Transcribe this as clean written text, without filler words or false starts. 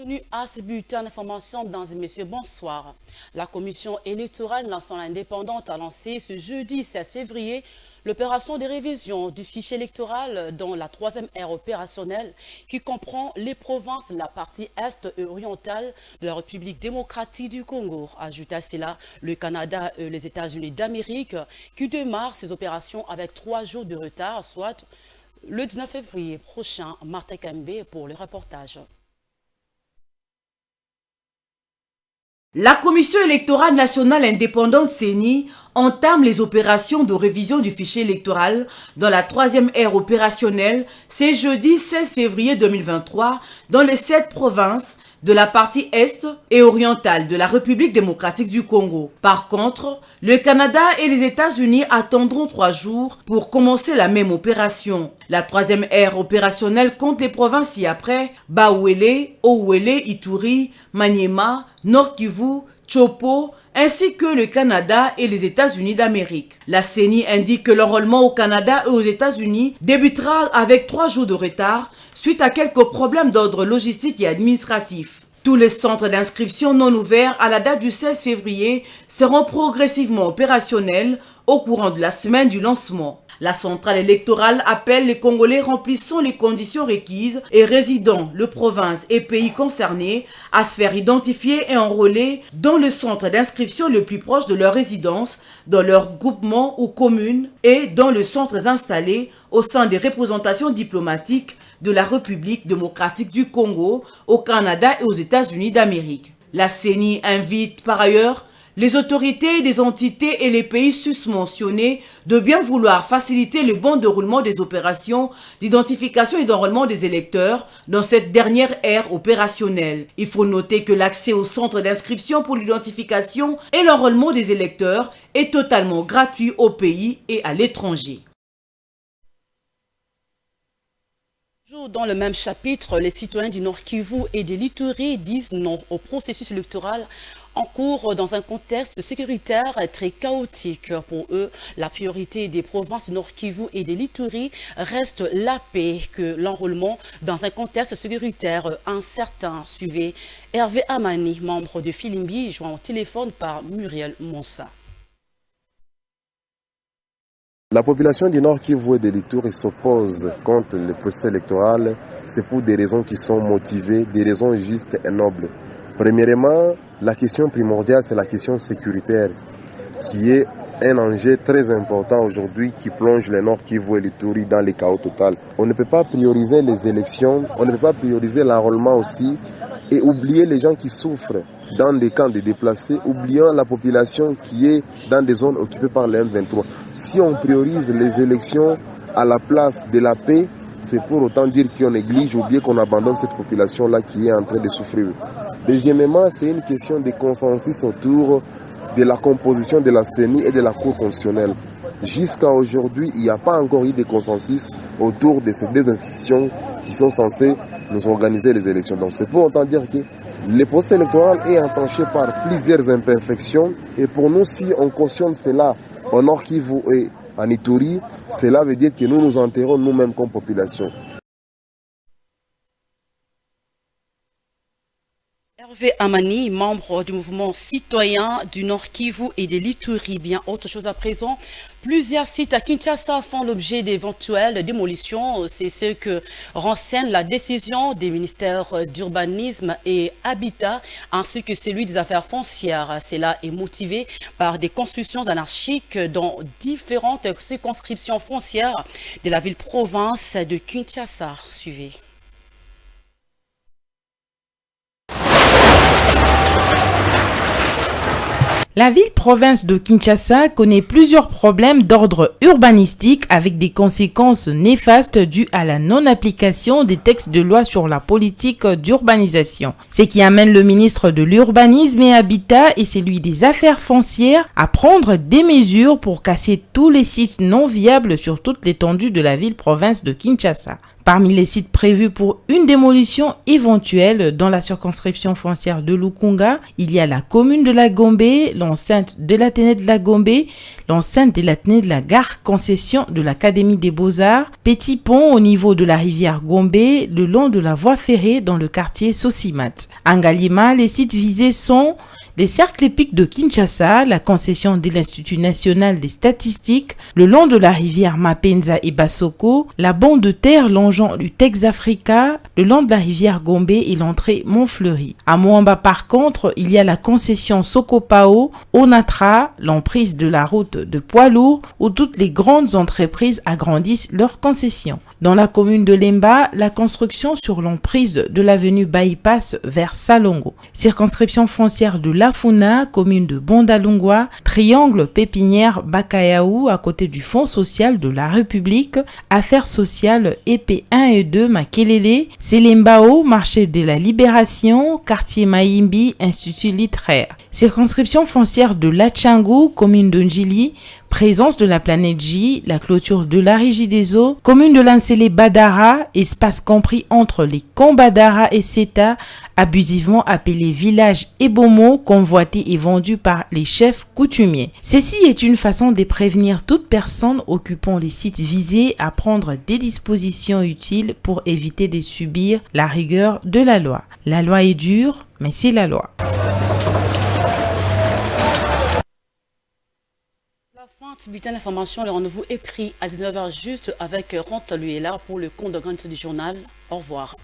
Bienvenue à ce bulletin d'information, mesdames et messieurs, bonsoir. La Commission électorale nationale indépendante a lancé ce jeudi 16 février l'opération de révision du fichier électoral dans la troisième ère opérationnelle qui comprend les provinces de la partie est et orientale de la République démocratique du Congo. Ajoute à cela le Canada et les États-Unis d'Amérique qui démarrent ces opérations avec 3 jours de retard, soit le 19 février prochain. Martin Kembe pour le reportage. La Commission électorale nationale indépendante CENI entame les opérations de révision du fichier électoral dans la troisième ère opérationnelle ce jeudi 16 février 2023 dans les 7 provinces de la partie est et orientale de la République démocratique du Congo. Par contre, le Canada et les États-Unis attendront 3 jours pour commencer la même opération. La troisième ère opérationnelle compte les provinces ci-après Bauele, Ouele, Ituri, Maniema, Nord Kivu, Chopo, ainsi que le Canada et les États-Unis d'Amérique. La CENI indique que l'enrôlement au Canada et aux États-Unis débutera avec 3 jours de retard suite à quelques problèmes d'ordre logistique et administratif. Tous les centres d'inscription non ouverts à la date du 16 février seront progressivement opérationnels au courant de la semaine du lancement. La centrale électorale appelle les Congolais remplissant les conditions requises et résidant le province et pays concernés à se faire identifier et enrôler dans le centre d'inscription le plus proche de leur résidence, dans leur groupement ou commune et dans les centres installés au sein des représentations diplomatiques de la République démocratique du Congo, au Canada et aux États-Unis d'Amérique. La CENI invite par ailleurs les autorités des entités et les pays susmentionnés de bien vouloir faciliter le bon déroulement des opérations d'identification et d'enrôlement des électeurs dans cette dernière ère opérationnelle. Il faut noter que l'accès au centre d'inscription pour l'identification et l'enrôlement des électeurs est totalement gratuit au pays et à l'étranger. Dans le même chapitre, les citoyens du Nord Kivu et de l'Ituri disent non au processus électoral en cours dans un contexte sécuritaire très chaotique. Pour eux, la priorité des provinces du Nord Kivu et de l'Ituri reste la paix que l'enrôlement dans un contexte sécuritaire incertain. Suivez Hervé Amani, membre de Filimbi, joint au téléphone par Muriel Monsa. La population du Nord Kivu et de l'Ituri s'oppose contre le processus électoral. C'est pour des raisons qui sont motivées, des raisons justes et nobles. Premièrement, la question primordiale, c'est la question sécuritaire, qui est un enjeu très important aujourd'hui qui plonge le Nord Kivu et l'Ituri dans le chaos total. On ne peut pas prioriser les élections, on ne peut pas prioriser l'enrôlement aussi et oublier les gens qui souffrent dans des camps de déplacés, oubliant la population qui est dans des zones occupées par les M23. Si on priorise les élections à la place de la paix, c'est pour autant dire qu'on néglige ou bien qu'on abandonne cette population-là qui est en train de souffrir. Deuxièmement, c'est une question de consensus autour de la composition de la CENI et de la Cour constitutionnelle. Jusqu'à aujourd'hui, il n'y a pas encore eu de consensus autour de ces deux institutions qui sont censées nous organiser les élections. Donc c'est pour autant dire que le processus électoral est entaché par plusieurs imperfections et pour nous, si on cautionne cela au Nord Kivu et en Ituri, cela veut dire que nous nous enterrons nous-mêmes comme population. Hervé Amani, membre du mouvement citoyen du Nord Kivu et de l'Ituri. Bien autre chose à présent, plusieurs sites à Kinshasa font l'objet d'éventuelles démolitions. C'est ce que renseigne la décision des ministères d'urbanisme et habitat ainsi que celui des affaires foncières. Cela est motivé par des constructions anarchiques dans différentes circonscriptions foncières de la ville-province de Kinshasa. Suivez. La ville-province de Kinshasa connaît plusieurs problèmes d'ordre urbanistique avec des conséquences néfastes dues à la non-application des textes de loi sur la politique d'urbanisation. Ce qui amène le ministre de l'Urbanisme et Habitat et celui des Affaires foncières à prendre des mesures pour casser tous les sites non viables sur toute l'étendue de la ville-province de Kinshasa. Parmi les sites prévus pour une démolition éventuelle dans la circonscription foncière de Lukunga, il y a la commune de la Gombe, l'enceinte de l'Athénée de la Gombe, l'enceinte de l'Athénée de la Gare, concession de l'Académie des Beaux-Arts, Petit Pont au niveau de la rivière Gombe, le long de la voie ferrée dans le quartier Sosimat. En Galima, les sites visés sont les cercles épiques de Kinshasa, la concession de l'Institut national des statistiques, le long de la rivière Mapenza et Basoko, la bande de terre longeant du Tex Africa, le long de la rivière Gombe et l'entrée Montfleury. À Moamba, par contre, il y a la concession Sokopao, Onatra, l'emprise de la route de poids lourds, où toutes les grandes entreprises agrandissent leurs concessions. Dans la commune de Lemba, la construction sur l'emprise de l'avenue Bypass vers Salongo. Circonscription foncière de Lafuna, commune de Bondalungwa, triangle pépinière Bakayaou à côté du Fonds social de la République, affaires sociales EP 1 et 2 Makelele, Selembao, marché de la Libération, quartier Maïmbi, institut littéraire. Circonscription foncière de Lachangu, commune de Njili, présence de la planète J, la clôture de la Régie des eaux, commune de l'Ancélé Badara, espace compris entre les camps Badara et Seta, abusivement appelé village Ebomo, convoité et vendu par les chefs coutumiers. Ceci est une façon de prévenir toute personne occupant les sites visés à prendre des dispositions utiles pour éviter de subir la rigueur de la loi. La loi est dure, mais c'est la loi. Bulletin d'information, le rendez-vous est pris à 19h juste avec Rente Luela pour le compte de grande du journal. Au revoir.